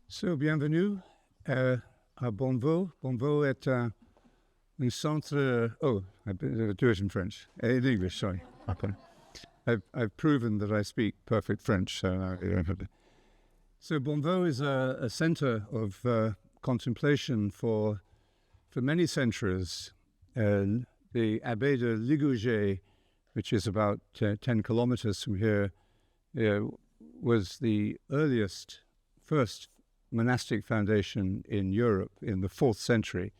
So, bienvenue à Bonnevaux. Bonnevaux est un centre... Oh, I do it in French. In English, sorry. I've proven that I speak perfect French, so I don't have to. So, Bonnevaux is a center of contemplation for many centuries. The Abbey de Ligouget, which is about 10 kilometers from here, was the first monastic foundation in Europe in the 4th century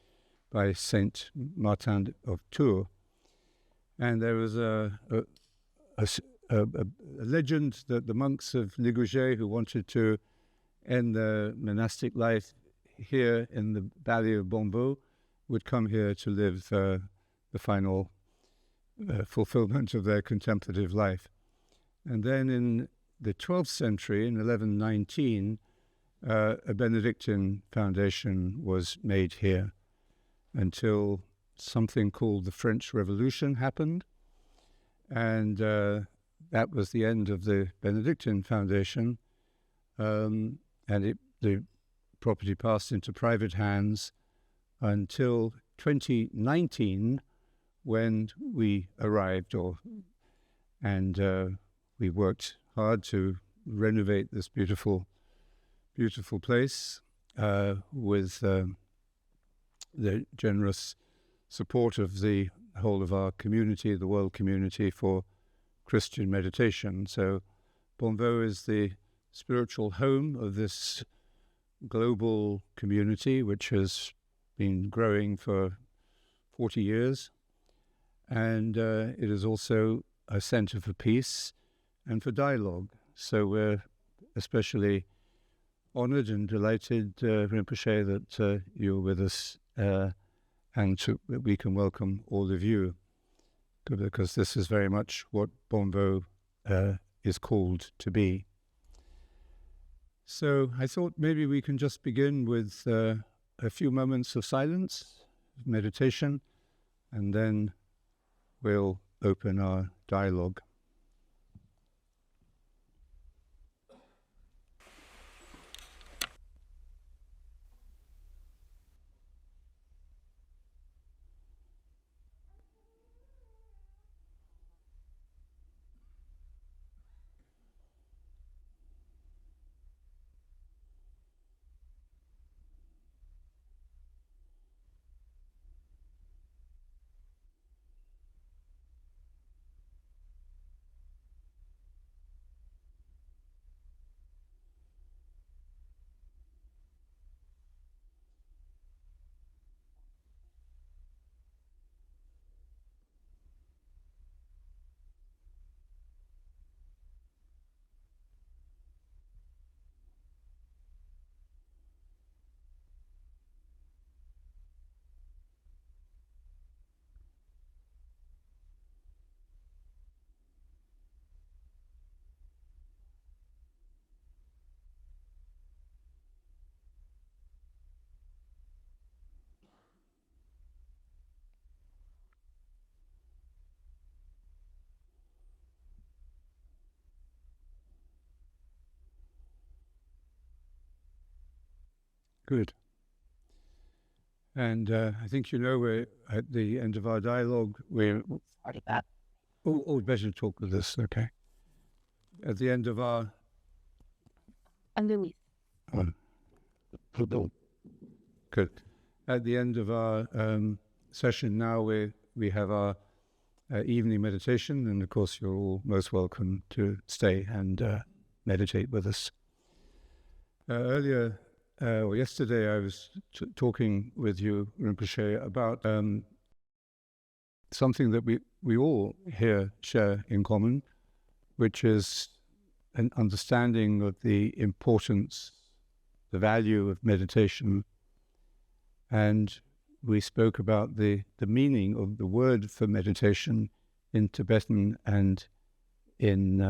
by Saint Martin of Tours. And there was a legend that the monks of Ligouget, who wanted to end their monastic life here in the valley of Bonnevaux, would come here to live the final fulfillment of their contemplative life. And then in the 12th century, in 1119, a Benedictine foundation was made here until something called the French Revolution happened. And that was the end of the Benedictine foundation. And the property passed into private hands until 2019, when we arrived, and we worked hard to renovate this beautiful place with the generous support of the whole of our community, the world community for Christian meditation. So Bonnevaux is the spiritual home of this global community, which has been growing for 40 years. And it is also a center for peace and for dialogue. So we're especially honored and delighted, Rinpoche, that you're with us and that we can welcome all of you, because this is very much what Bonnevaux is called to be. So I thought maybe we can just begin with a few moments of silence, meditation, and then we'll open our dialogue. Good. And I think we're at the end of our dialogue. We're better talk with this, okay? At the end of our... Underneath. Good. At the end of our session now, we have our evening meditation, and of course you're all most welcome to stay and meditate with us. Earlier, yesterday, I was talking with you, Rinpoche, about something that we all here share in common, which is an understanding of the importance, the value of meditation. And we spoke about the meaning of the word for meditation in Tibetan and in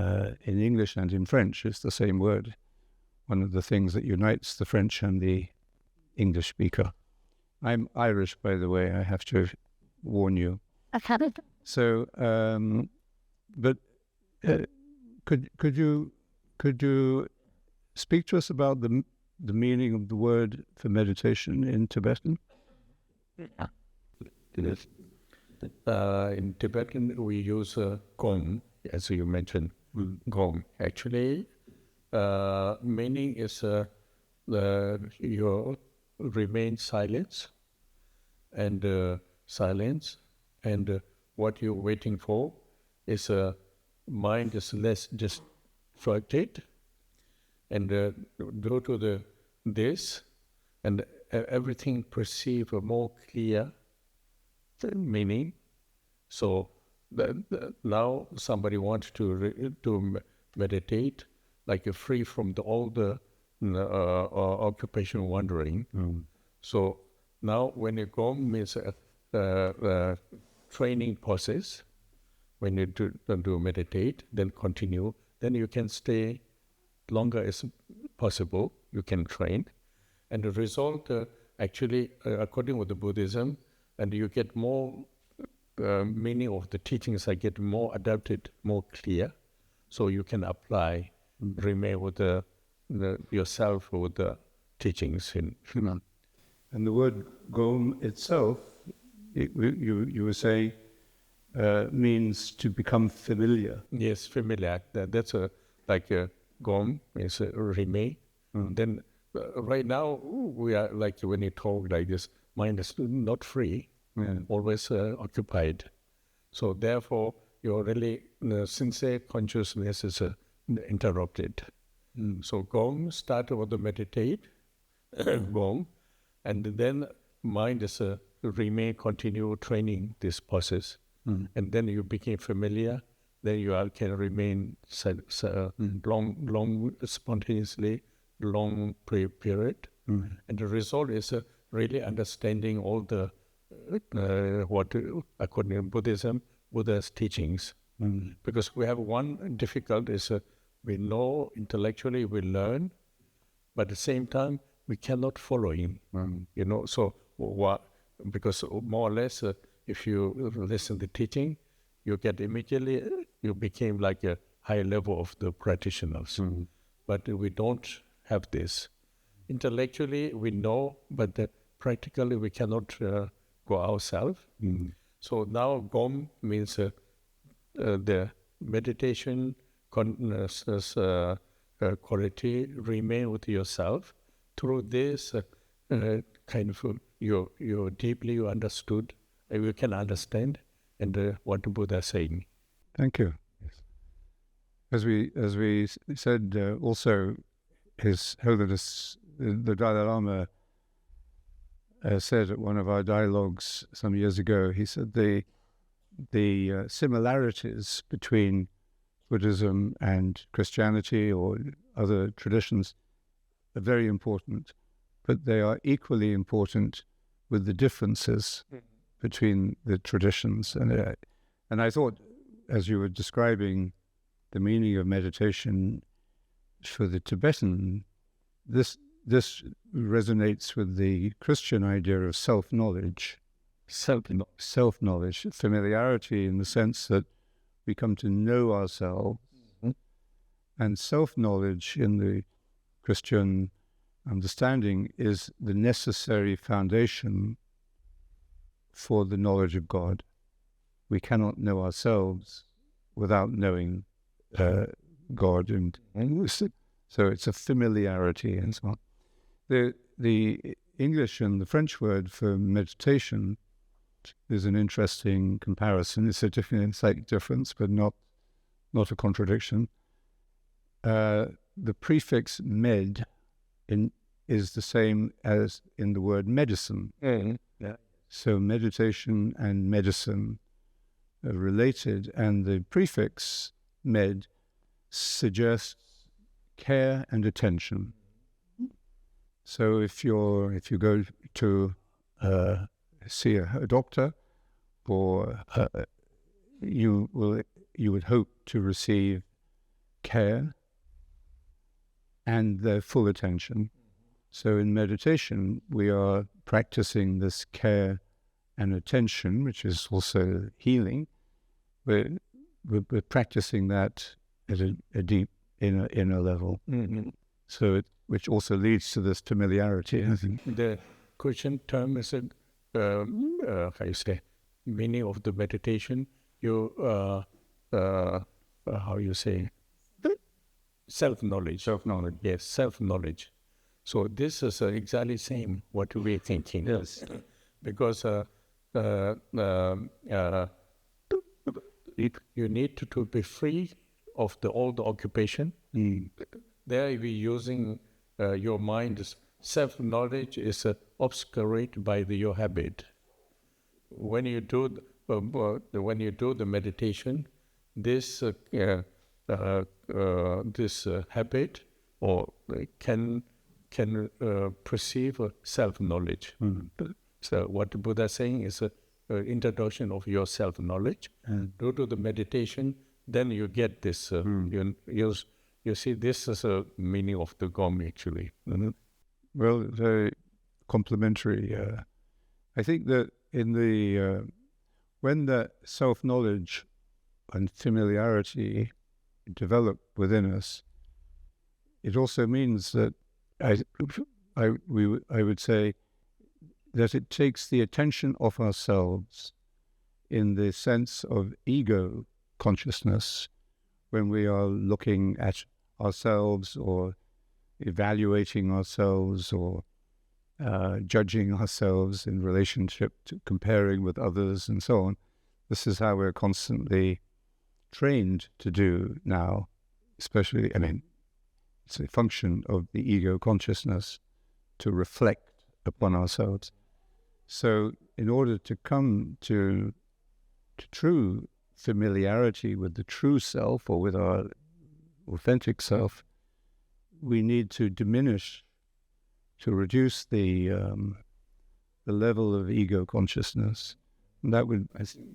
English and in French. It's the same word. One of the things that unites the French and the English speaker. I'm Irish, by the way, I have to warn you. So, but could you speak to us about the the meaning of the word for meditation in Tibetan? Yes. In Tibetan, we use gong, as you mentioned, gong. Actually, meaning is you remain silence, and what you're waiting for is mind is less distracted, and due to this, and everything perceive a more clear meaning. So now somebody wants to meditate, like free from all the occupation wandering. So now when you go means training process. When you do meditate, then continue, then you can stay longer as possible. You can train, and the result actually, according with the Buddhism, and you get more meaning of the teachings. I get more adapted, more clear, so you can apply, remain with yourself with the teachings in. And the word gom itself, you were saying, means to become familiar. Yes, familiar. That's like gom means remain. Then right now we are like, when you talk like this, mind is not free, always occupied. So therefore, your really sincere consciousness is interrupted. So gong, start with the meditate, gong, and then mind is remain, continue training this process. And then you became familiar, then you can remain long, spontaneously, long period. And the result is really understanding all the, what, according to Buddhism, Buddha's teachings. Because we have one difficult is we know intellectually, we learn, but at the same time, we cannot follow him. So because more or less, if you listen to teaching, you get immediately, you became like a high level of the practitioners. But we don't have this. Intellectually, we know, but practically, we cannot go ourselves. So now Gom means the meditation quality, remain with yourself. Through this kind of, you deeply understood, you can understand, and what the Buddha is saying. Thank you. Yes. As we said, also His Holiness the Dalai Lama said at one of our dialogues some years ago. He said the similarities between Buddhism and Christianity or other traditions are very important, but they are equally important with the differences between the traditions. And I thought, as you were describing the meaning of meditation for the Tibetan, this resonates with the Christian idea of self-knowledge. Self-knowledge, familiarity in the sense that we come to know ourselves, and self-knowledge in the Christian understanding is the necessary foundation for the knowledge of God. We cannot know ourselves without knowing God, and so it's a familiarity and so on. The English and the French word for meditation is an interesting comparison. It's a slight difference, but not a contradiction. The prefix med is the same as in the word medicine. Yeah. So meditation and medicine are related, and the prefix med suggests care and attention. So if you go to see a doctor, or you would hope to receive care and their full attention. So in meditation, we are practicing this care and attention, which is also healing. We're practicing that at a deep inner level. So which also leads to this familiarity, I think. The Christian term is how you say, meaning of the meditation. You how you say, self-knowledge. Self-knowledge. Yes, self-knowledge. So this is exactly same what we're thinking. Yes. Because you need to be free of the old occupation. There we're using your mind. Self-knowledge is obscured by your habit. When you do the meditation, this habit or can perceive self-knowledge. So what the Buddha is saying is introduction of your self-knowledge. Due to the meditation, then you get this. You see, this is a meaning of the Gom actually. Well, very complementary. I think that in the when the self-knowledge and familiarity develop within us, it also means that I would say that it takes the attention off ourselves in the sense of ego consciousness when we are looking at ourselves or evaluating ourselves or judging ourselves in relationship to comparing with others and so on. This is how we're constantly trained to do now, especially, it's a function of the ego consciousness to reflect upon ourselves. So in order to come to true familiarity with the true self or with our authentic self, we need to reduce the level of ego consciousness. And that would...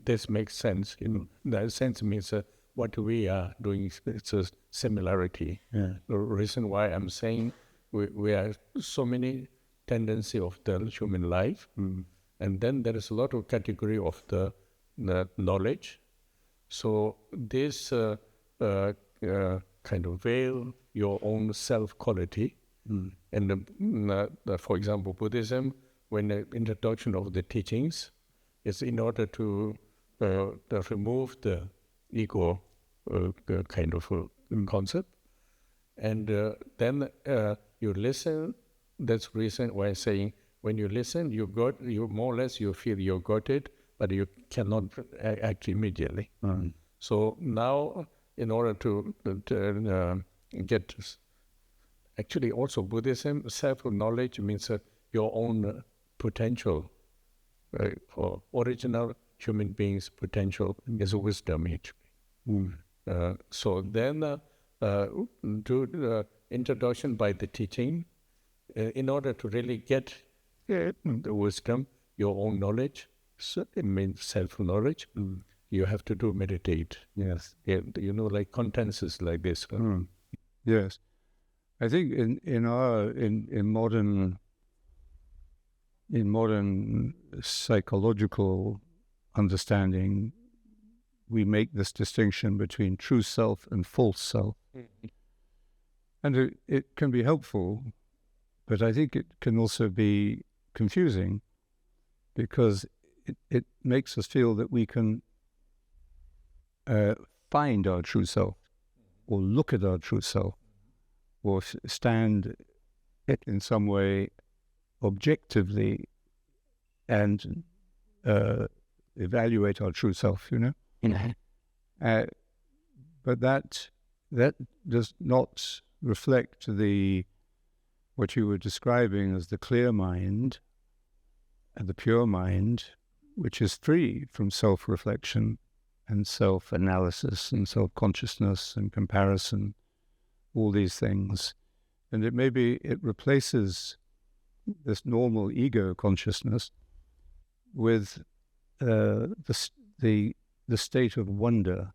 This makes sense. That sense means what we are doing, it's a similarity. Yeah. The reason why I'm saying we are so many tendency of the human life, and then there is a lot of category of the knowledge. So this kind of veil your own self-quality. And for example, Buddhism, when the introduction of the teachings is in order to remove the ego kind of concept. And then you listen. That's the reason why I'm saying when you listen, you more or less you feel you got it, but you cannot act immediately. So now, in order to get, actually also Buddhism, self-knowledge means your own potential, or original human being's potential is wisdom actually. So then do the introduction by the teaching, in order to really get the wisdom, your own knowledge, so it means self-knowledge, you have to do meditate. Yes. Like consensus like this. Yes. I think in modern psychological understanding, we make this distinction between true self and false self. And it can be helpful, but I think it can also be confusing because it makes us feel that we can find our true self or look at our true self or stand it in some way objectively and evaluate our true self, but that does not reflect what you were describing as the clear mind and the pure mind, which is free from self-reflection and self-analysis and self-consciousness and comparison, all these things. And it replaces this normal ego consciousness with the state of wonder.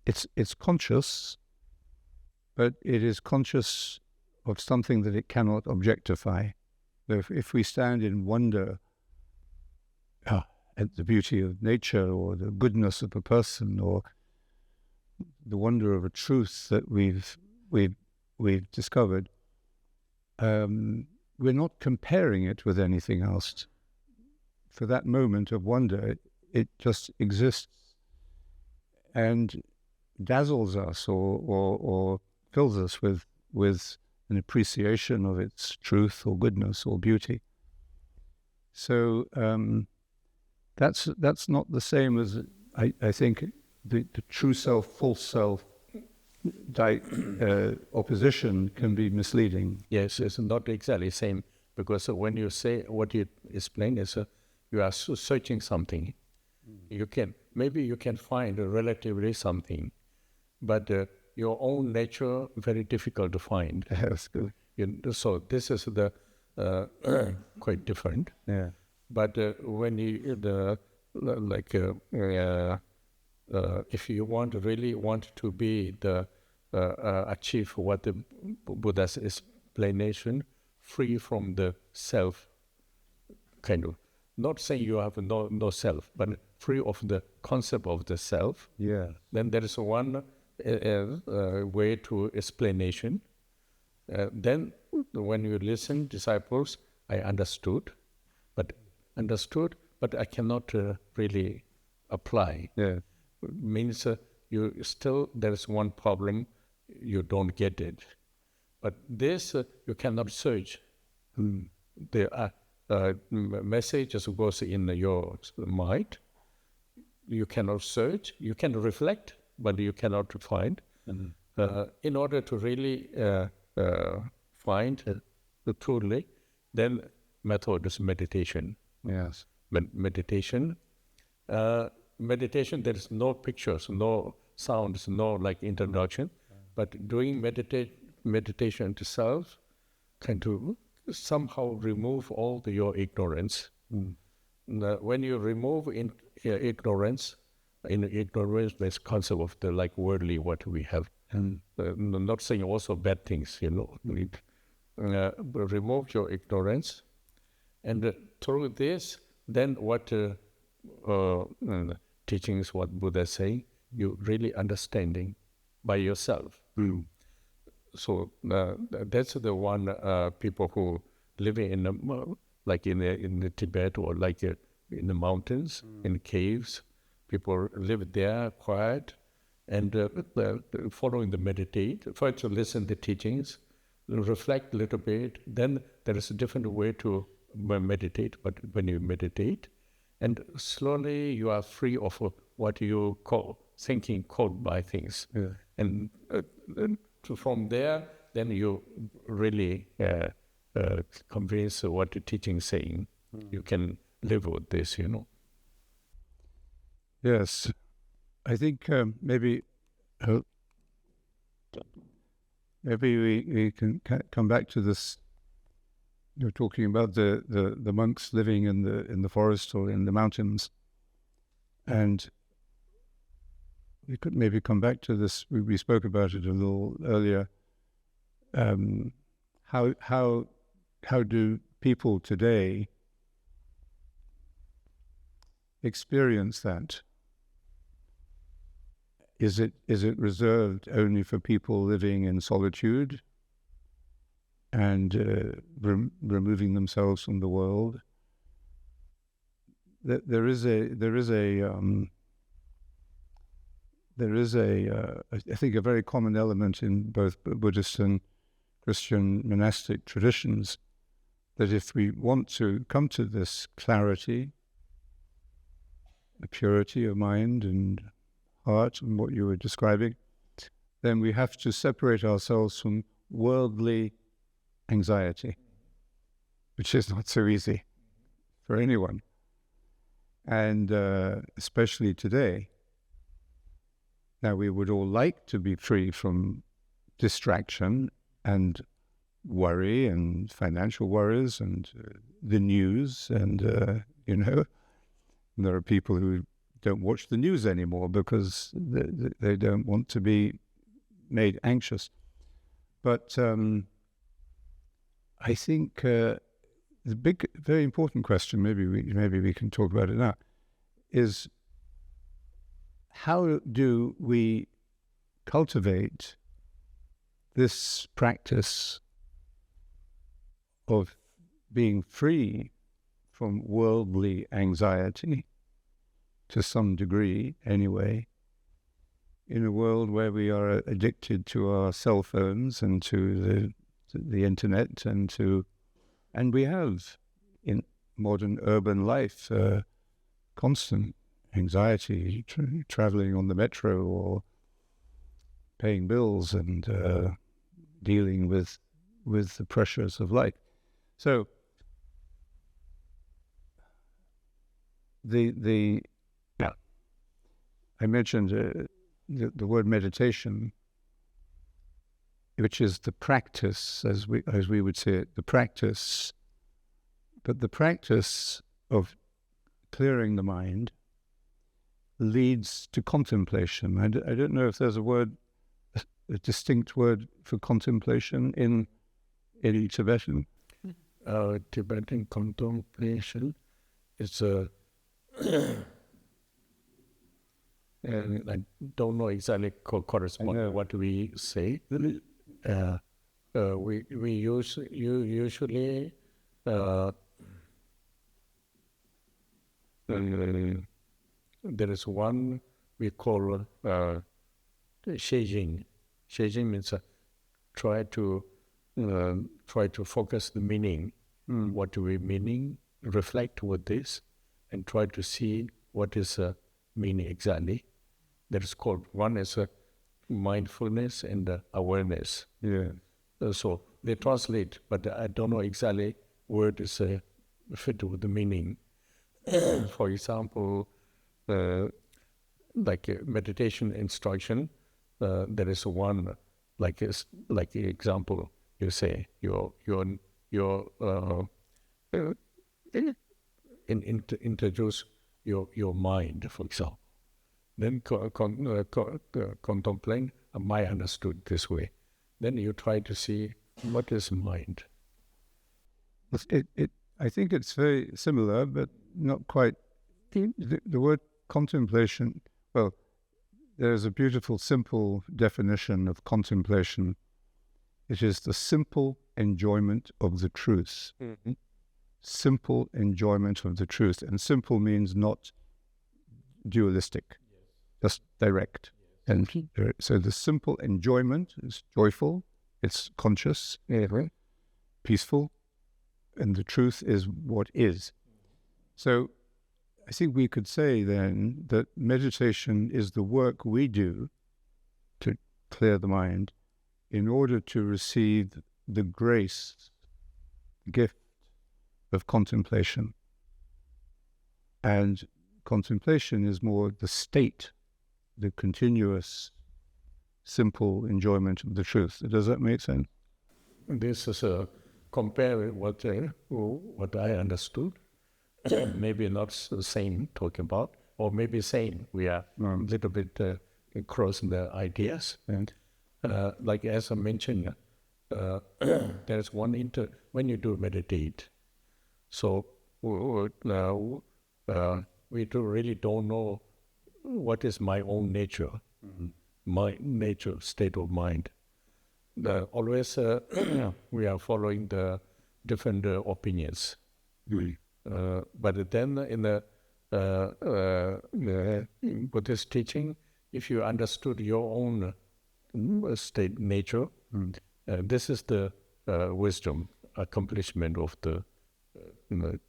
It's conscious, but it is conscious of something that it cannot objectify. If we stand in wonder at the beauty of nature or the goodness of a person or the wonder of a truth that we've we've discovered, we're not comparing it with anything else. For that moment of wonder, it just exists and dazzles us or fills us with an appreciation of its truth or goodness or beauty. So that's not the same as, I think, the true self, false self opposition can be misleading. Yes, it's not exactly the same, because when you say what you explain is you are searching something. You can find relatively something, but your own nature very difficult to find. Yes, good. So this is the quite different. Yeah. But when you if you really want to be the achieve what the Buddha's explanation, free from the self, kind of, not saying you have no self, but free of the concept of the self. Yeah. Then there is one way to explanation. Then when you listen, disciples, I understood, but I cannot really apply. Yeah. Means you still, there is one problem, you don't get it. But this you cannot search. The message just goes in your mind. You cannot search. You can reflect, but you cannot find. In order to really find the truly, then method is meditation. Yes. Meditation. Meditation, there is no pictures, no sounds, no like introduction, but doing meditation to self can to somehow remove all your ignorance. When you remove ignorance, in ignorance, there's concept of the like worldly what we have, and not saying also bad things, remove your ignorance, and through this, then what teachings, what Buddha is saying, you really understanding by yourself. So that's the one people who live in the Tibet or like in the mountains, in caves. People live there quiet and following the meditate. First to listen to teachings, reflect a little bit. Then there is a different way to meditate. But when you meditate, and slowly you are free of what you call thinking caught by things. Yeah. And from there, then you really convince what the teaching is saying. You can live with this, Yes. I think maybe we can come back to this. You're talking about the monks living in the forest or in the mountains, and we could maybe come back to this. We spoke about it a little earlier. How do people today experience that? Is it reserved only for people living in solitude and removing themselves from the world? There is a I think a very common element in both Buddhist and Christian monastic traditions, that if we want to come to this clarity, a purity of mind and heart, and what you were describing, then we have to separate ourselves from worldly anxiety, which is not so easy for anyone, and especially today. Now, we would all like to be free from distraction and worry and financial worries and the news, and there are people who don't watch the news anymore because they don't want to be made anxious. But I think the big, very important question, maybe we can talk about it now, is how do we cultivate this practice of being free from worldly anxiety, to some degree anyway, in a world where we are addicted to our cell phones and to the internet, and we have in modern urban life constant anxiety, traveling on the metro or paying bills and dealing with the pressures of life. So I mentioned the word meditation, which is the practice, as we would say it, the practice, but the practice of clearing the mind leads to contemplation. I don't know if there's a distinct word for contemplation in Tibetan. Tibetan contemplation is and I don't know exactly correspond to what we say. We usually there is one we call Sheijing. Sheijing means try to focus the meaning. What do we meaning? Reflect with this and try to see what is meaning exactly. That is called, one is mindfulness and awareness. Yeah. So they translate, but I don't know exactly word is fit with the meaning. For example, like a meditation instruction, there is one like example. You say introduce your mind, for example. Then contemplate, mind understood this way. Then you try to see what is mind. I think it's very similar, but not quite. The word contemplation, well, there's a beautiful, simple definition of contemplation. It is the simple enjoyment of the truth. Mm-hmm. Simple enjoyment of the truth. And simple means not dualistic, just direct. And so the simple enjoyment is joyful, it's conscious, peaceful, and the truth is what is. So I think we could say then that meditation is the work we do to clear the mind in order to receive the grace, gift of contemplation. And contemplation is more the state, the continuous, simple enjoyment of the truth. Does that make sense? This is compare what I understood. Maybe not the same talking about, or maybe same. We are a little bit crossing the ideas. And like as I mentioned, there's one when you do meditate. So we really don't know what is my own nature, my nature, state of mind. Always we are following the different opinions. But then in the Buddhist teaching, if you understood your own state nature, this is the wisdom, accomplishment of the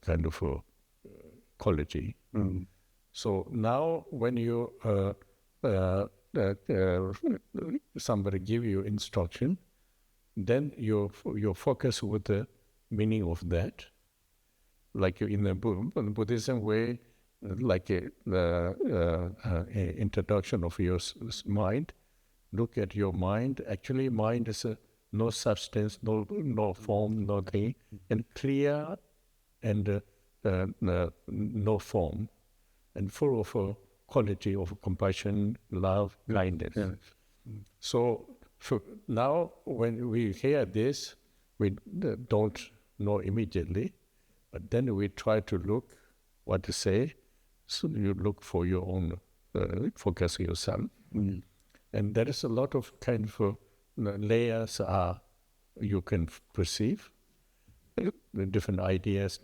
kind of quality. So now when you somebody give you instruction, then you focus with the meaning of that. Like in the Buddhism way, like the introduction of your mind. Look at your mind. Actually, mind is no substance, no form, no thing, and clear and no form, and full of quality of compassion, love, kindness. Yeah. So now when we hear this, we don't know immediately, but then we try to look what to say. So you look for your own, focus yourself. And there is a lot of kind of layers are you can perceive, the different ideas.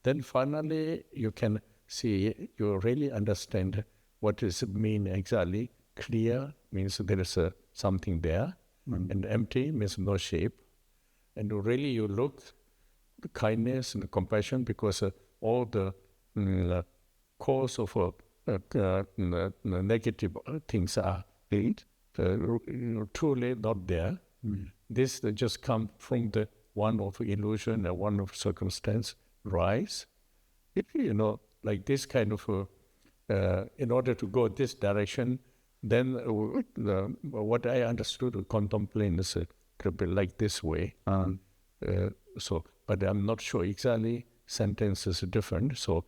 Then finally you can see, you really understand what does it mean exactly. Clear means there is something there, and empty means no shape. And really you look the kindness and the compassion, because all the cause of negative things are truly not there. This just come from the one of illusion and one of circumstance rise. Like this kind of, in order to go this direction, then what I understood of contemplation is like this way. But I'm not sure exactly, sentence is different. So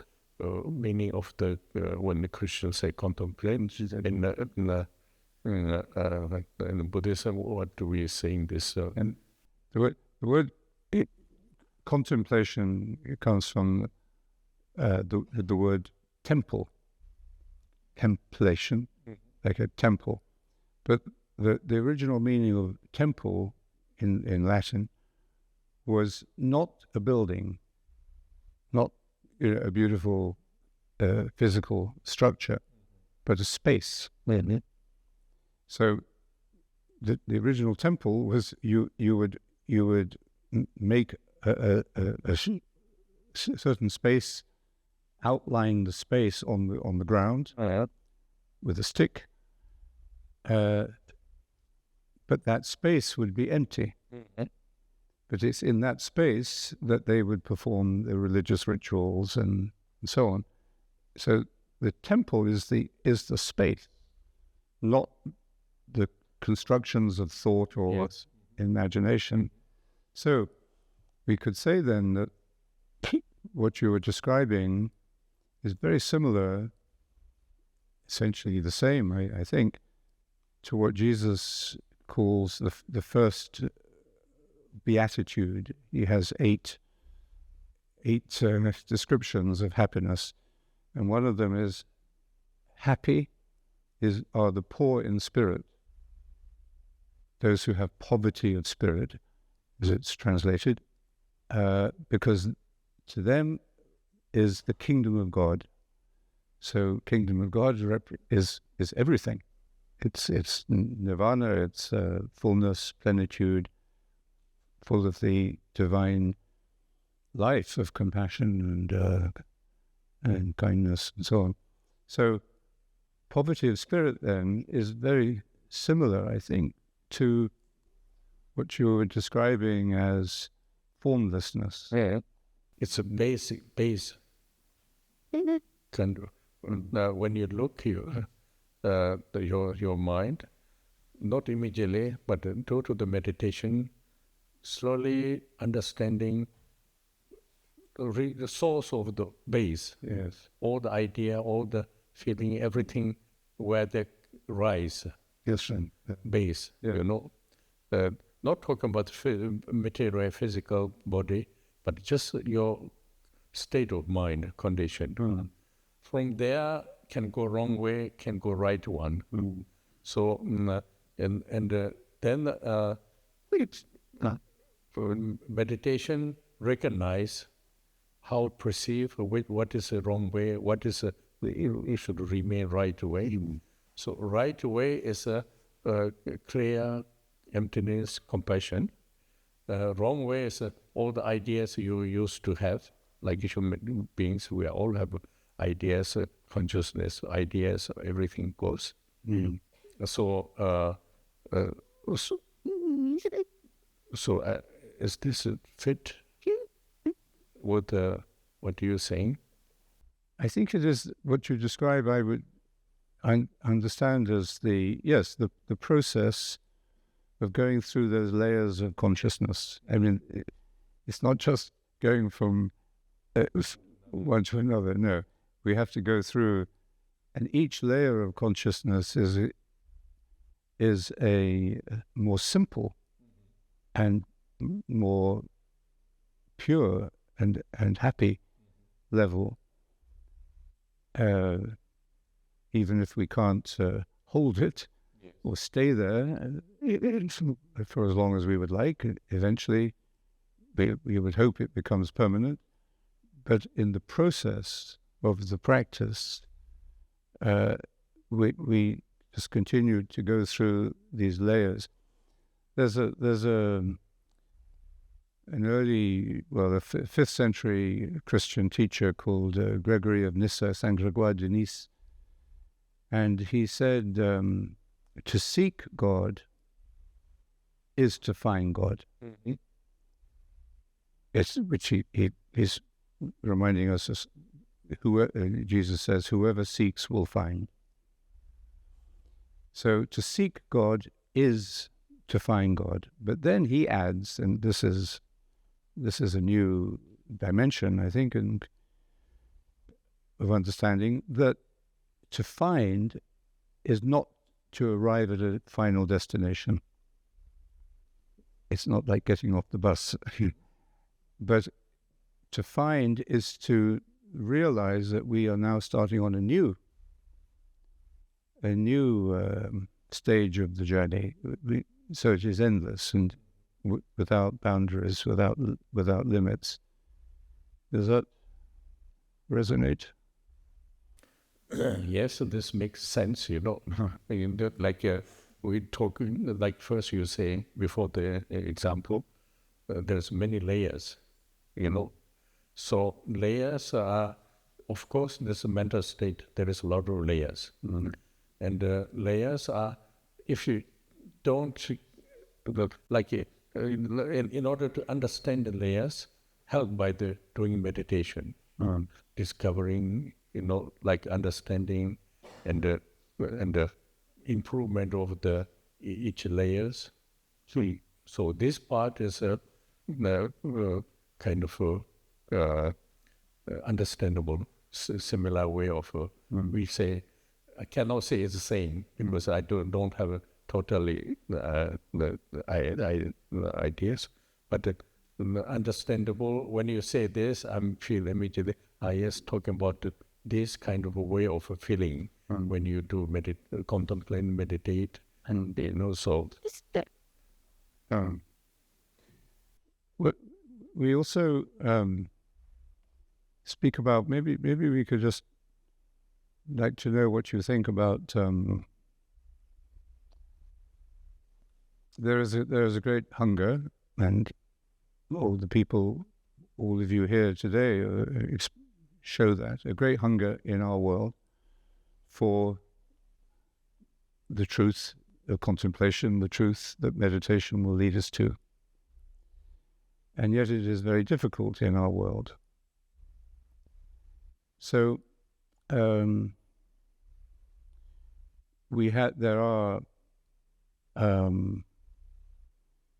meaning of the, when the Christians say contemplate, in Buddhism, what do we saying this? And the word contemplation, it comes from the word temple, templation, like a temple. But the original meaning of temple in Latin was not a building, not a beautiful physical structure, but a space. So the original temple was you would make a certain space, outline the space on the ground with a stick, but that space would be empty. But it's in that space that they would perform the religious rituals and so on. So the temple is the space, not the constructions of thought or imagination. So we could say then that what you were describing is very similar, essentially the same, I think, to what Jesus calls the first beatitude. He has eight descriptions of happiness, and one of them is happy are the poor in spirit, those who have poverty of spirit, as it's translated, because to them is the kingdom of God. So kingdom of God is everything. It's nirvana, it's fullness, plenitude, full of the divine life of compassion and kindness and so on. So poverty of spirit then is very similar, I think, to what you were describing as formlessness. Yeah, it's a basic base. Kind of, when you look here, your mind, not immediately, but due to the meditation, slowly understanding the source of the base. Yes. All the idea, all the feeling, everything where they rise. Yes. Base. Yeah. Not talking about material, physical body, but just your state of mind, condition. From there, can go wrong way, can go right one. So, then it's for meditation, recognize how perceive what is the wrong way, what is it should remain right way. So right way is a clear emptiness, compassion. Wrong way is all the ideas you used to have, like human beings. We all have ideas, consciousness, ideas. Everything goes. So is this fit with what you're saying? I think it is what you describe. I understand as the process of going through those layers of consciousness. I mean, it's not just going from one to another. No, we have to go through, and each layer of consciousness is a more simple and more pure and happy level. Even if we can't hold it or stay there for as long as we would like. Eventually, we would hope it becomes permanent. But in the process of the practice, we just continue to go through these layers. There's an early, a 5th century Christian teacher called Gregory of Nyssa, Saint Grégoire de Nice, and he said, to seek God is to find God. Mm-hmm. Which he's reminding us, Jesus says, whoever seeks will find. So to seek God is to find God. But then he adds, and this is a new dimension, I think, of understanding, that to find is not to arrive at a final destination. It's not like getting off the bus. But to find is to realize that we are now starting on a new stage of the journey. So it is endless and without boundaries, without limits. Does that resonate? Yes, this makes sense. We talking, like first you say before the example, there's many layers. So layers are, of course, there's a mental state. There is a lot of layers. Mm-hmm. And layers are, if you don't, in order to understand the layers, helped by the doing meditation, discovering, understanding and the improvement of the each layers. So this part is a kind of understandable, similar way of we say. I cannot say it's the same because I don't have a totally ideas, but understandable. When you say this, I feel immediately. Yes, talking about this kind of a way of a feeling when you do contemplate, meditate, and so. We also speak about, maybe we could just like to know what you think about there is a great hunger, and all of you here today show that, a great hunger in our world for the truth of contemplation, the truth that meditation will lead us to. And yet it is very difficult in our world. So there are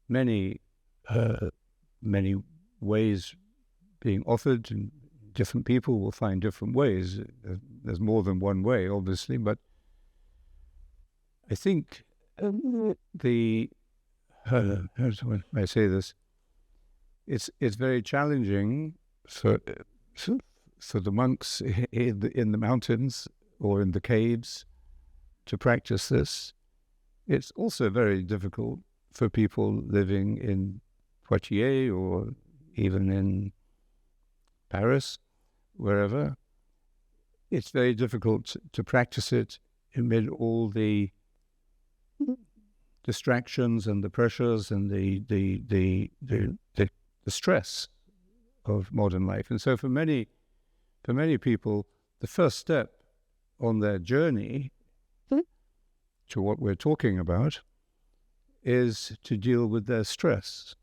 many ways being offered, and different people will find different ways. There's more than one way, obviously, but I think how do I say this? It's very challenging for the monks in the mountains or in the caves to practice this. It's also very difficult for people living in Poitiers or even in Paris, wherever. It's very difficult to practice it amid all the distractions and the pressures and the stress of modern life. And so for many people, the first step on their journey to what we're talking about is to deal with their stress.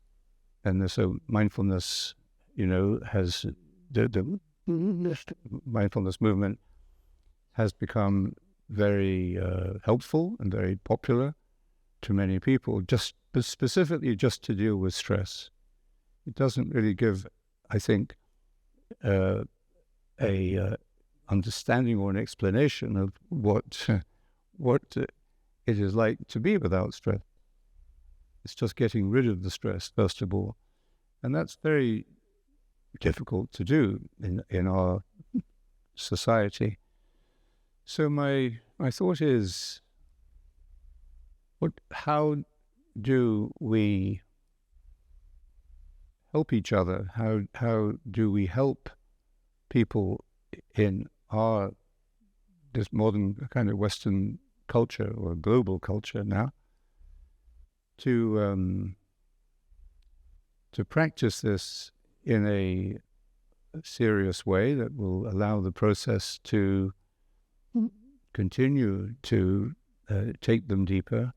And so mindfulness, has the mindfulness movement has become very helpful and very popular to many people, specifically just to deal with stress. It doesn't really give, I think, a understanding or an explanation of what it is like to be without stress. It's just getting rid of the stress, first of all. And that's very difficult to do in our society. So my thought is, How do we help each other? How do we help people in this modern kind of Western culture or global culture now to practice this in a serious way that will allow the process to continue to take them deeper?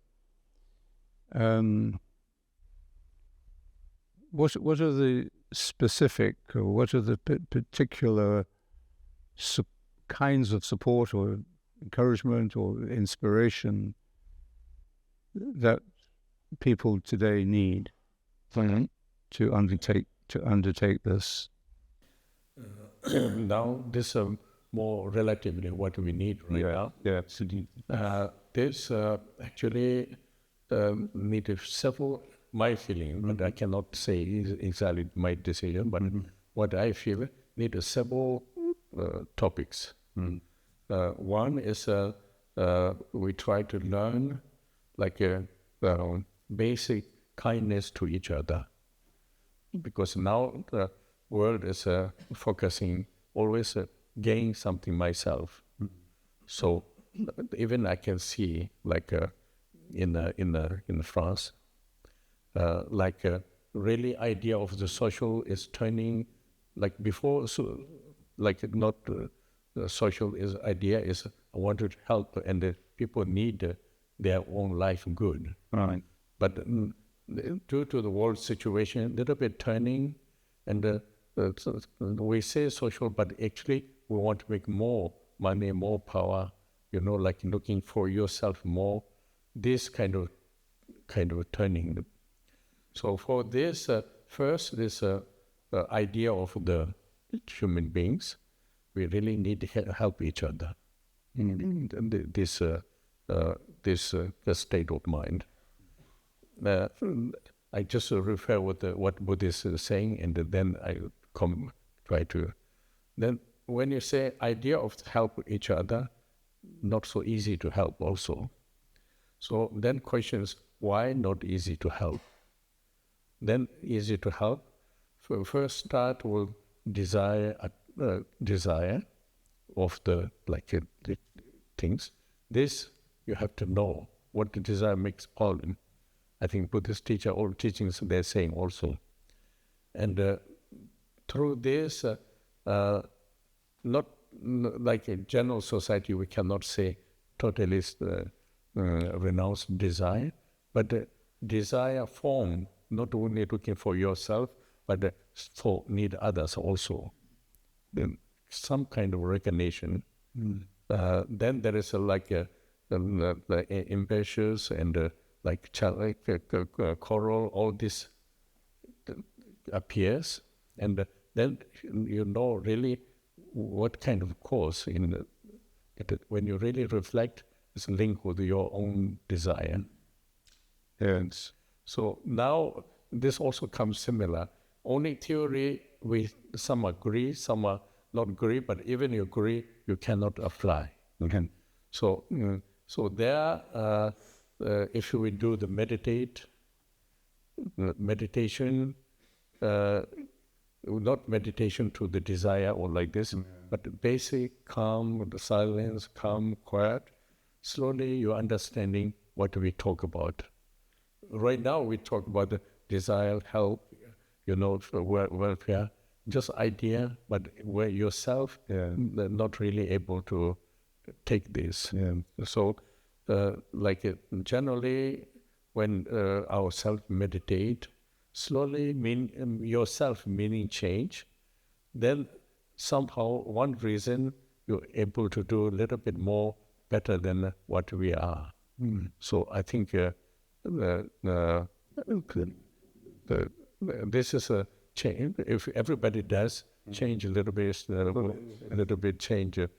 What are the specific, or what are the particular kinds of support or encouragement or inspiration that people today need to undertake this? Now, this is more relatively what we need right now. Yeah. This actually needed several, my feeling, but I cannot say exactly my decision, but what I feel needed several topics. One is we try to learn like a basic kindness to each other, because now the world is focusing always gain something myself. So even I can see like in France, like really idea of the social is turning like before. So like not the social is idea is I want to help and the people need their own life good. Right. But due to the world situation, a little bit turning, and we say social, but actually we want to make more money, more power, like looking for yourself more, this kind of turning. So for this, first, this idea of the human beings, we really need to help each other. This state of mind. I just refer with what Buddhist is saying, and then I try to. Then when you say idea of help each other, not so easy to help also. So then questions, why not easy to help? Then easy to help. First start with desire of the things. This you have to know what the desire makes problem. I think Buddhist teacher, all teachings they're saying also. And through this, not like a general society, we cannot say totally renounce desire, but desire form, not only looking for yourself, but for need others also. Then some kind of recognition. Then there is impatience and quarrel, all this appears, and then really what kind of cause when you really reflect is linked with your own desire. Yes. So now this also comes similar. Only theory some agree, some are not agree, but even you agree, you cannot apply. Okay. So there, if we do the meditation, not meditation to the desire or like this, but basic calm, the silence, calm, quiet, slowly you're understanding what we talk about. Right now we talk about the desire, help, welfare, just idea, but where yourself not really able to take this. Yeah. So generally when ourselves meditate, slowly yourself meaning change, then somehow one reason you're able to do a little bit more better than what we are. So I think this is a change. If everybody does change a little bit, change a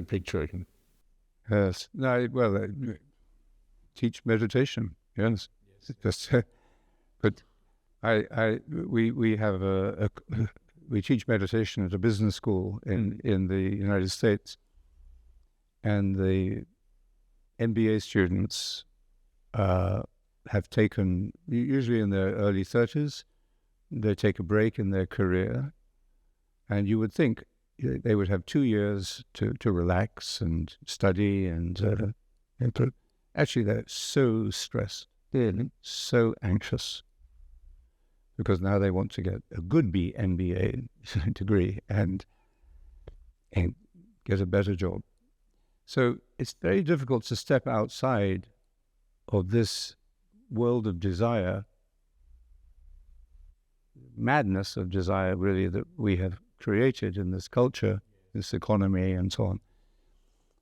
picture. Yes. No. Well, teach meditation. Yes. Just, but we have we teach meditation at a business school in the United States, and the MBA students have taken, usually in their early 30s, they take a break in their career, and you would think they would have 2 years to relax and study and improve. Actually, they're so stressed, so anxious, because now they want to get a good MBA degree and get a better job. So it's very difficult to step outside of this world of desire, madness of desire, really, that we have created in this culture, this economy, and so on.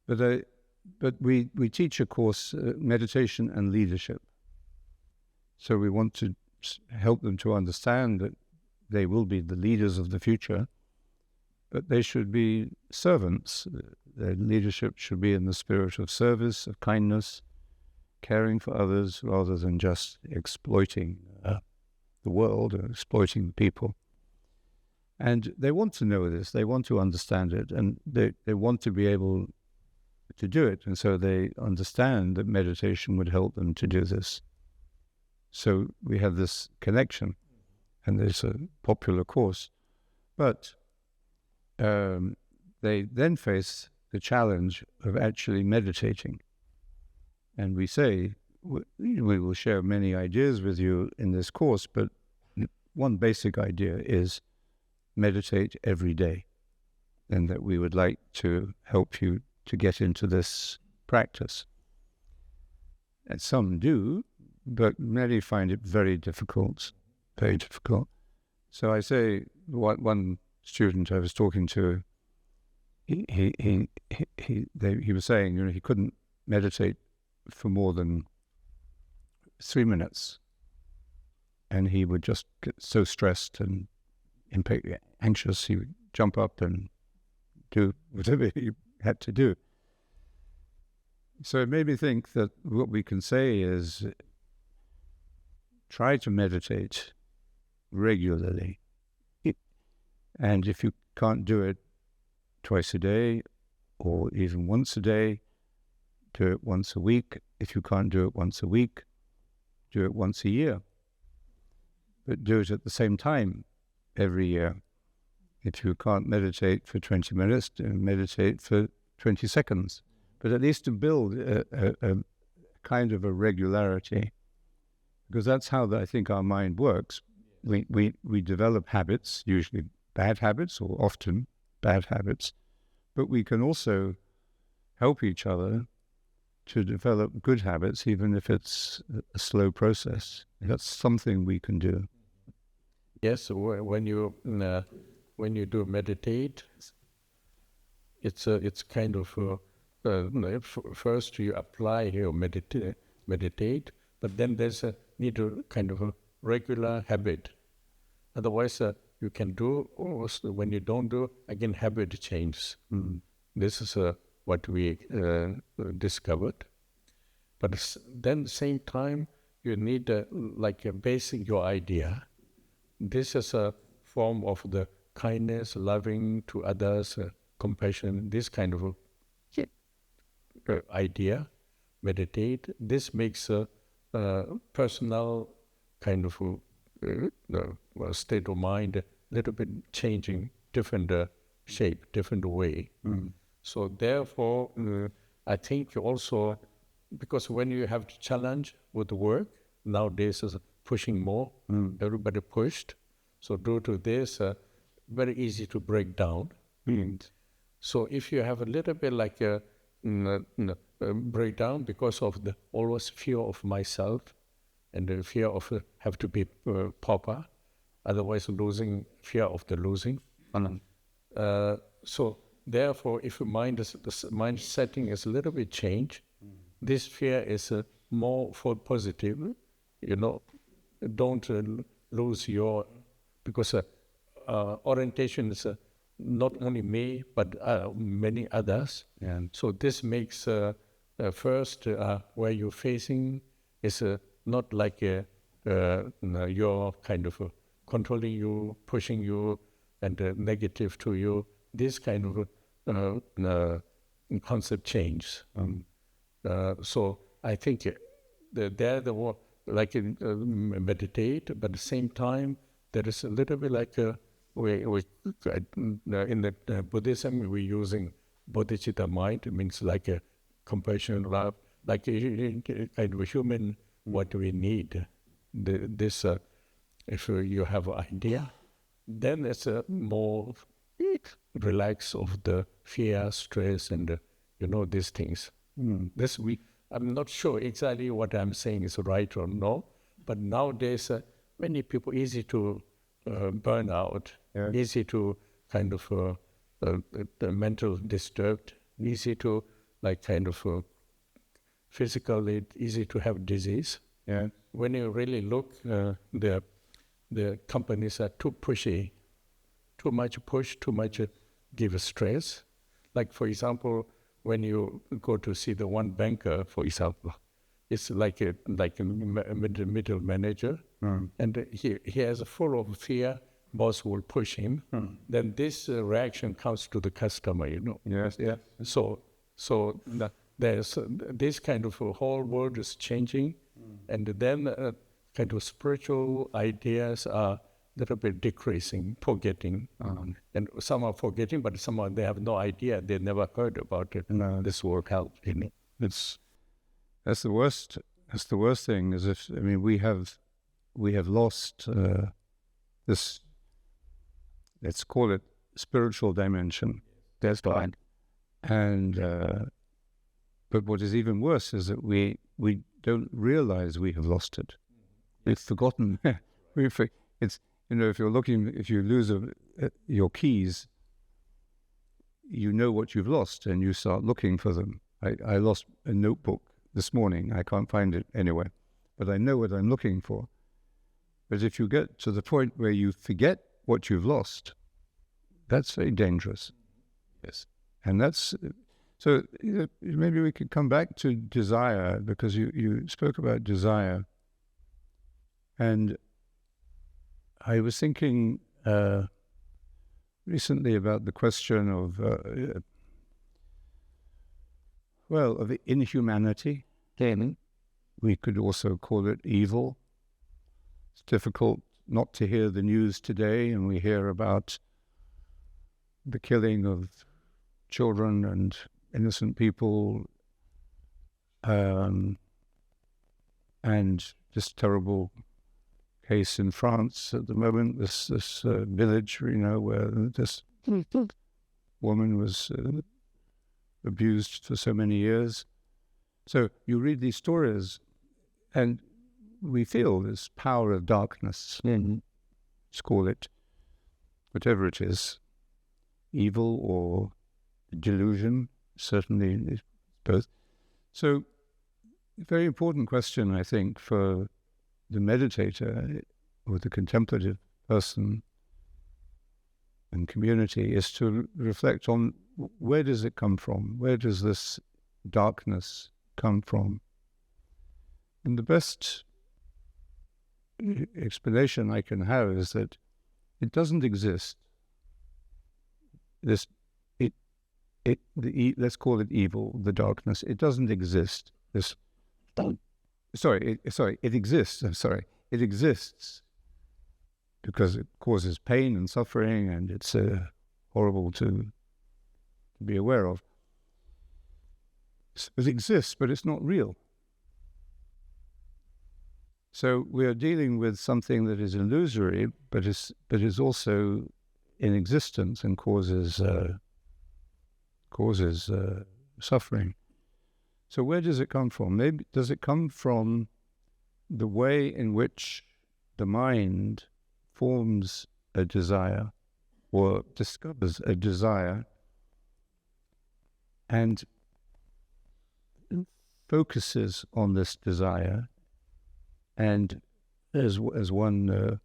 But we teach a course, meditation and leadership. So we want to help them to understand that they will be the leaders of the future, but they should be servants. Their leadership should be in the spirit of service, of kindness, caring for others, rather than just exploiting the world or exploiting people. And they want to know this, they want to understand it, and they want to be able to do it. And so they understand that meditation would help them to do this. So we have this connection, and there's a popular course. But they then face the challenge of actually meditating. And we say, we will share many ideas with you in this course, but one basic idea is meditate every day, and that we would like to help you to get into this practice. And some do, but many find it very difficult, very difficult. So I say, one student I was talking to, he was saying, he couldn't meditate for more than 3 minutes, and he would just get so stressed and anxious, he would jump up and do whatever he had to do. So it made me think that what we can say is, try to meditate regularly. And if you can't do it twice a day or even once a day, do it once a week. If you can't do it once a week, do it once a year. But do it at the same time every year. If you can't meditate for 20 minutes, meditate for 20 seconds. But at least to build a kind of a regularity, because that's how I think our mind works. We develop habits, usually bad habits or often bad habits, but we can also help each other to develop good habits, even if it's a slow process. That's something we can do. Yes, when you do meditate, it's kind of first you apply your meditate, but then there's a need to kind of a regular habit. Otherwise, you can do, when you don't do, again habit changes. This is what we discovered. But then same time, you need like a basic your idea. This is a form of the kindness, loving to others, compassion, this kind of idea, meditate. This makes a personal kind of state of mind a little bit changing, different shape, different way. So therefore, I think also, because when you have to challenge with the work, nowadays is pushing more, everybody pushed. So due to this, very easy to break down. So if you have a little bit like a breakdown because of the always fear of myself and the fear of have to be proper, otherwise losing, fear of the losing. So therefore, if the mind setting is a little bit changed, this fear is more for positive. Don't lose your, because orientation is not only me, but many others. And so this makes first where you're facing is not like you're kind of controlling you, pushing you, and negative to you. This kind of concept change. So I think they're the one, like in, meditate, but at the same time, there is a little bit like in the Buddhism, we're using bodhicitta mind. It means like a compassion, love, like a kind of a human, what we need. This, if you have an idea, then it's a more relax of the fear, stress, and these things. I'm not sure exactly what I'm saying is right or no, but nowadays many people easy to burn out, easy to kind of the mental disturbed, easy to like kind of physically easy to have disease. Yeah. When you really look, the companies are too pushy, too much push, too much give stress. Like for example, when you go to see the one banker, for example, it's like a middle manager, and he has a full of fear. Boss will push him. Then this reaction comes to the customer. Yes. Yeah. So there's this kind of whole world is changing, and then kind of spiritual ideas are a little bit decreasing, forgetting, and some are forgetting, but some are, they have no idea, they never heard about it. No. This will help. That's the worst. That's the worst thing. Is if we have lost this. Let's call it spiritual dimension. That's fine. And but what is even worse is that we don't realize we have lost it. We've forgotten. It's if you're looking, if you lose your keys, you know what you've lost, and you start looking for them. I lost a notebook this morning. I can't find it anywhere, but I know what I'm looking for. But if you get to the point where you forget what you've lost, that's very dangerous. Yes, and that's so. Maybe we could come back to desire, because you spoke about desire, and I was thinking recently about the question of of inhumanity. We could also call it evil. It's difficult not to hear the news today, and we hear about the killing of children and innocent people, and this terrible case in France at the moment, this village, where this woman was abused for so many years. So you read these stories, and we feel this power of darkness. Let's call it whatever it is, evil or delusion, certainly both. So, a very important question, I think, for the meditator or the contemplative person and community is to reflect on, where does it come from? Where does this darkness come from? And the best explanation I can have is that it doesn't exist. Let's call it evil, the darkness. It doesn't exist. It exists. It exists because it causes pain and suffering, and it's horrible to be aware of. It exists, but it's not real. So we are dealing with something that is illusory, but is also in existence and causes suffering. So where does it come from? Maybe does it come from the way in which the mind forms a desire or discovers a desire and focuses on this desire, and as one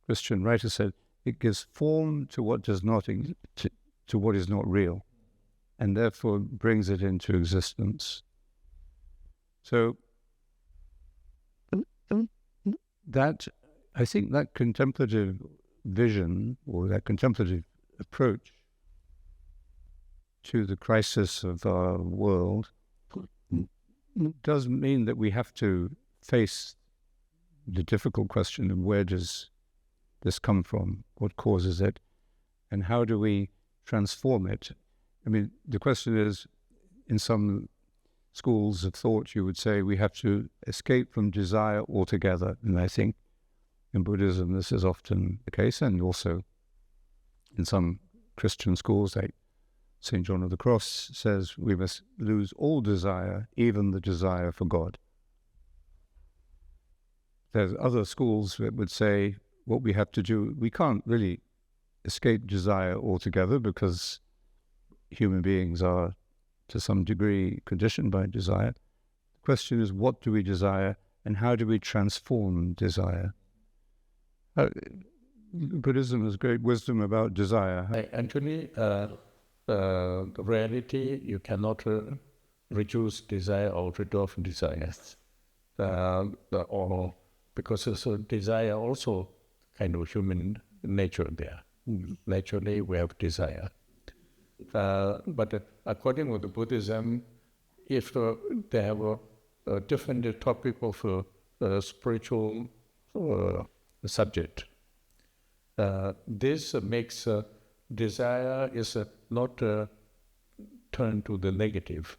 Christian writer said, it gives form to what does not to what is not real, and therefore brings it into existence. So that, I think, that contemplative vision or that contemplative approach to the crisis of our world does mean that we have to face the difficult question of where does this come from, what causes it, and how do we transform it. I mean, the question is, in some schools of thought, you would say we have to escape from desire altogether. And I think in Buddhism, this is often the case, and also in some Christian schools, like St. John of the Cross says we must lose all desire, even the desire for God. There's other schools that would say what we have to do, we can't really escape desire altogether because human beings are to some degree conditioned by desire. The question is, what do we desire and how do we transform desire? Buddhism has great wisdom about desire. Actually, the reality, you cannot reduce desire or reduce desires. Or because it's a desire also kind of human nature there. Naturally, we have desire. But according to the Buddhism, if they have a different topic of spiritual subject, this makes desire is not turned to the negative.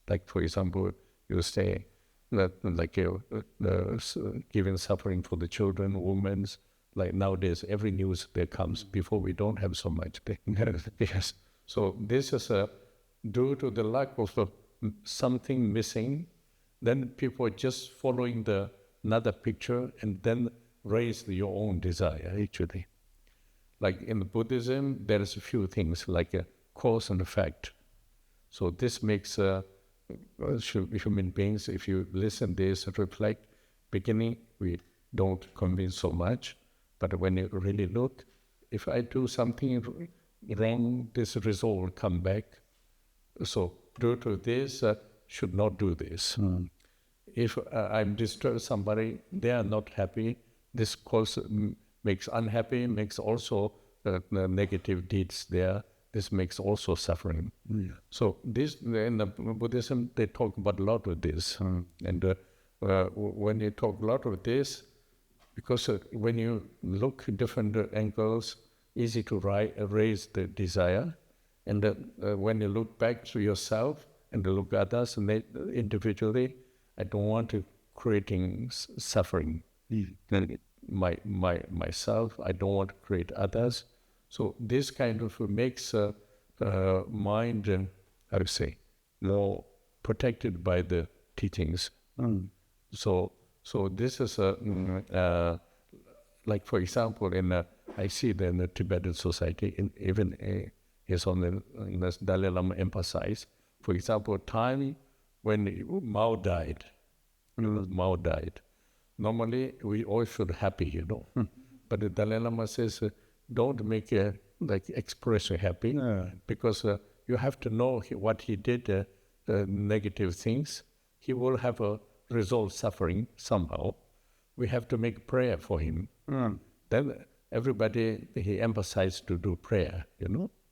Like, for example, you say that like giving suffering for the children, women, like nowadays every news that comes before we don't have so much. Yes. So this is due to the lack of something missing, then people are just following another picture and then raise your own desire actually. Like in Buddhism, there is a few things like a cause and effect. So this makes human beings, if you listen this, reflect, beginning, we don't convince so much. But when you really look, if I do something wrong, this result will come back. So due to this, should not do this. If I disturb somebody, they are not happy, this cause makes unhappy, makes also negative deeds there. This makes also suffering. So this, in the Buddhism, they talk about a lot of this. And when you talk a lot of this, because when you look at different angles, easy to raise the desire. And when you look back to yourself and look at others and individually, I don't want to creating suffering. Myself, I don't want to create others. So this kind of makes mind, how to say, more protected by the teachings. So this is like, for example, I see that in the Tibetan society, even is on the Dalai Lama emphasize, for example, time when Mao died. Normally, we all should happy, But the Dalai Lama says, don't make expression happy, because you have to know what he did, negative things. He will have a result suffering somehow. We have to make prayer for him. Then everybody, he emphasized to do prayer,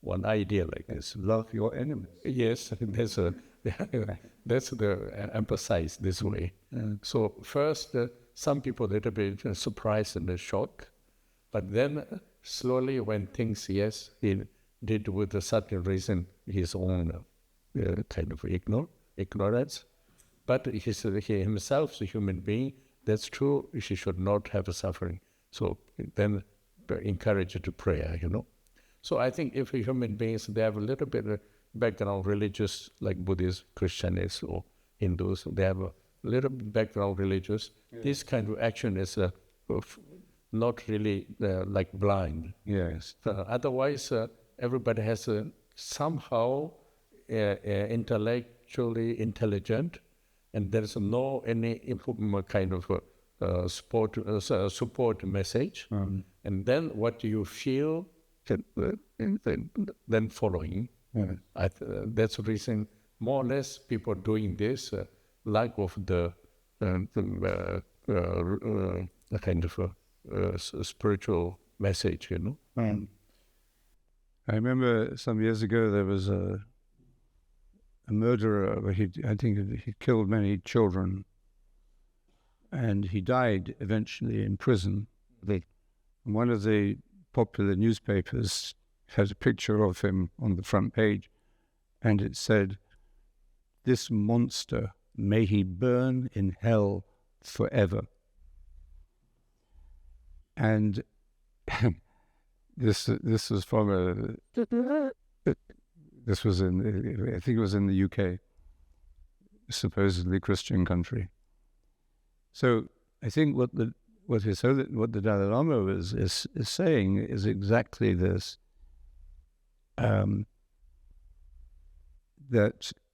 one idea like this. Love your enemies. Yes, that's the emphasize this way. So first, some people a little bit surprised and shocked, but then slowly when things, yes, he did with a certain reason his own kind of ignorance, but he himself is a human being. That's true. He should not have a suffering. So then encourage to prayer, So I think if human beings, they have a little bit of background religious, like Buddhists, Christians, or Hindus, they have a little background religious. This kind of action is not really like blind. Yes. Otherwise, everybody has somehow intellectually intelligent, and there is no any kind of support message. And then what you feel, then following. That's the reason more or less people doing this, lack of the kind of spiritual message, I remember some years ago there was a a murderer. I think he killed many children, and he died eventually in prison. And one of the popular newspapers had a picture of him on the front page, and it said, "This monster, may he burn in hell forever." And this was from this was in, I think it was in the UK, supposedly Christian country. So I think what the Dalai Lama is saying is exactly this, that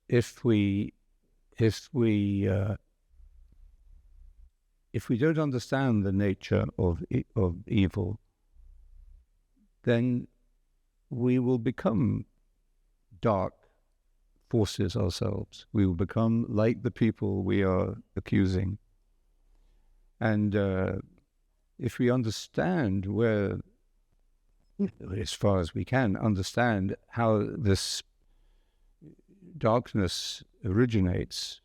if we don't understand the nature of evil, then we will become dark forces ourselves. We will become like the people we are accusing. And if we understand as far as we can, understand how this darkness originates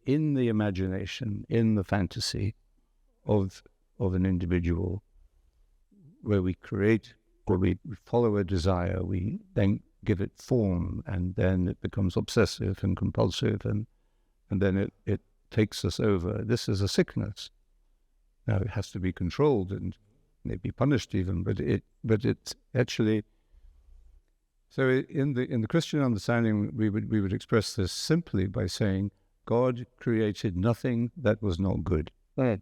in the imagination, in the fantasy of an individual, where we create, or we follow a desire, we then give it form, and then it becomes obsessive and compulsive, and then it takes us over. This is a sickness. Now it has to be controlled and maybe punished even, but it's actually. So in the Christian understanding, we would express this simply by saying, God created nothing that was not good. That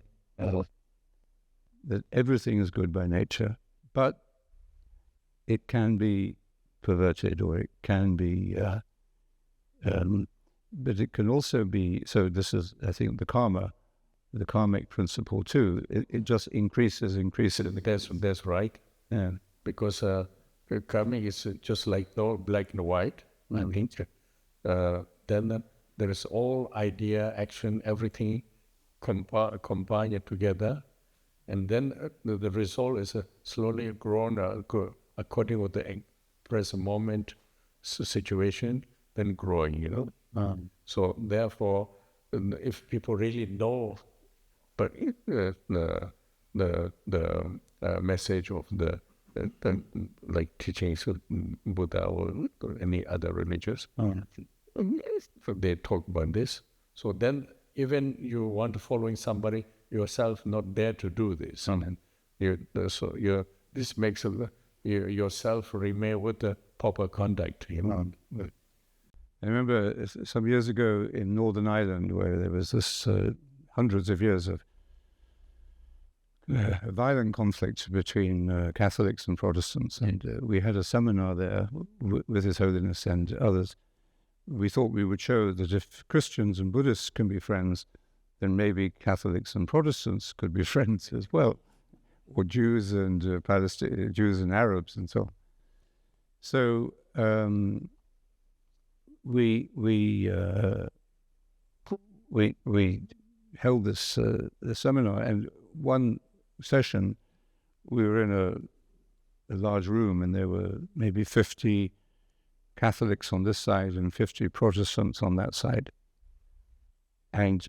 everything is good by nature, but it can be perverted, or it can be, but it can also be. So this is, I think, the karmic principle too. It just increases. That's right. Yeah. Because karmic is just like no black and white. I think. Then there is all idea, action, everything combined together, and then the result is slowly grown according to the present moment situation, then growing. So therefore, if people really know, but the message of the like teachings of Buddha or any other religious, they talk about this. So then, even you want to following somebody, yourself not there to do this, and this makes yourself remain with the proper conduct. I remember some years ago in Northern Ireland, where there was this hundreds of years of violent conflict between Catholics and Protestants, and we had a seminar there with His Holiness and others. We thought we would show that if Christians and Buddhists can be friends, then maybe Catholics and Protestants could be friends as well, or Jews and Jews and Arabs and so on. So we held this seminar, and one session we were in a large room, and there were maybe 50 Catholics on this side and 50 Protestants on that side. And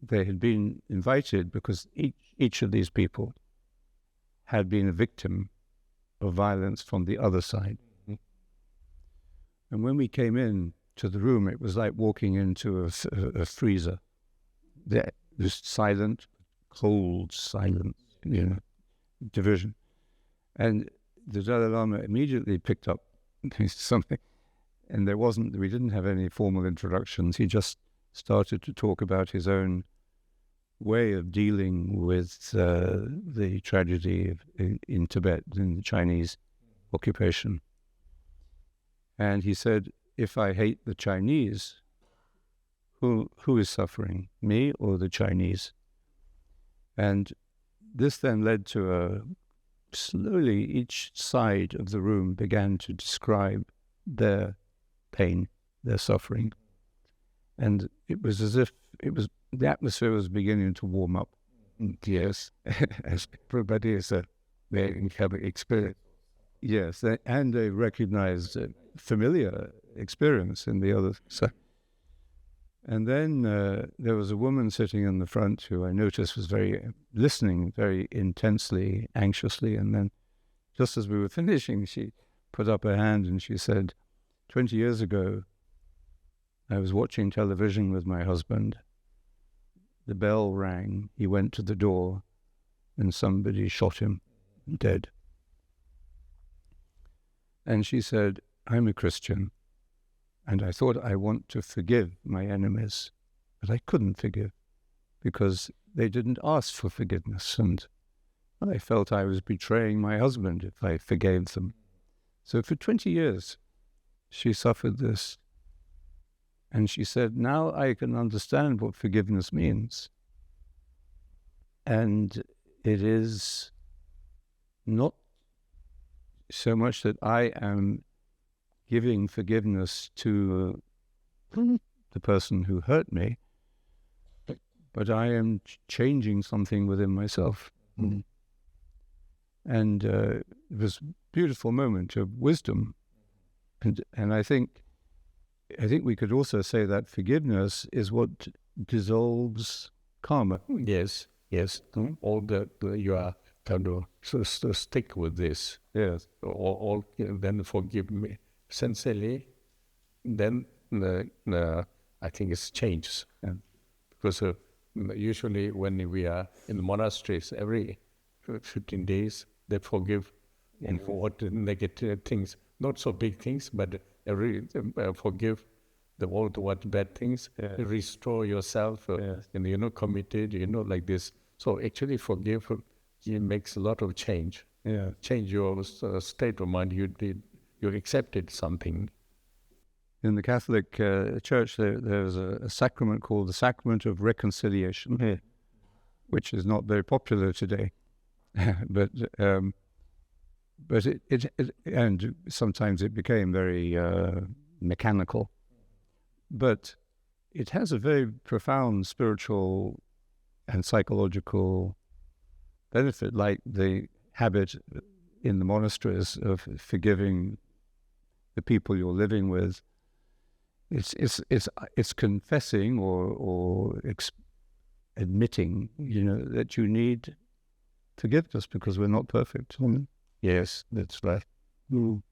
they had been invited because each of these people had been a victim of violence from the other side. And when we came in to the room, it was like walking into a freezer. There was silent, cold silence, division. And the Dalai Lama immediately picked up something. And we didn't have any formal introductions. He just started to talk about his own way of dealing with the tragedy in Tibet, in the Chinese occupation. And he said, if I hate the Chinese, who is suffering, me or the Chinese? And this then led to slowly each side of the room began to describe their pain, their suffering. And it was as if the atmosphere was beginning to warm up. Yes, as everybody is they have experience. Yes, and they recognized familiar experience in the other side. And then there was a woman sitting in the front who I noticed was listening very intensely, anxiously. And then just as we were finishing, she put up her hand and she said, 20 years ago, I was watching television with my husband. The bell rang. He went to the door and somebody shot him dead. And she said, I'm a Christian. And I thought I want to forgive my enemies, but I couldn't forgive because they didn't ask for forgiveness. And I felt I was betraying my husband if I forgave them. So for 20 years, she suffered this. And she said, now I can understand what forgiveness means. And it is not so much that I am giving forgiveness to the person who hurt me, but I am changing something within myself. Mm-hmm. And it was a beautiful moment of wisdom. And I think we could also say that forgiveness is what dissolves karma. Yes. All that you are kind of so stick with this. Yes. All then forgive me sincerely. Then I think it changes. Yeah. Because usually when we are in the monasteries, every 15 days they forgive and for what negative things, not so big things, but forgive all the what bad things, restore yourself, and committed, like this. So actually forgive, it makes a lot of change. Yeah. Change your state of mind. You accepted something. In the Catholic Church, there's a sacrament called the Sacrament of Reconciliation, which is not very popular today, but it and sometimes it became very mechanical. But it has a very profound spiritual and psychological benefit, like the habit in the monasteries of forgiving the people you're living with. It's confessing or admitting, that you need forgiveness because we're not perfect. Yes, that's right. Mm.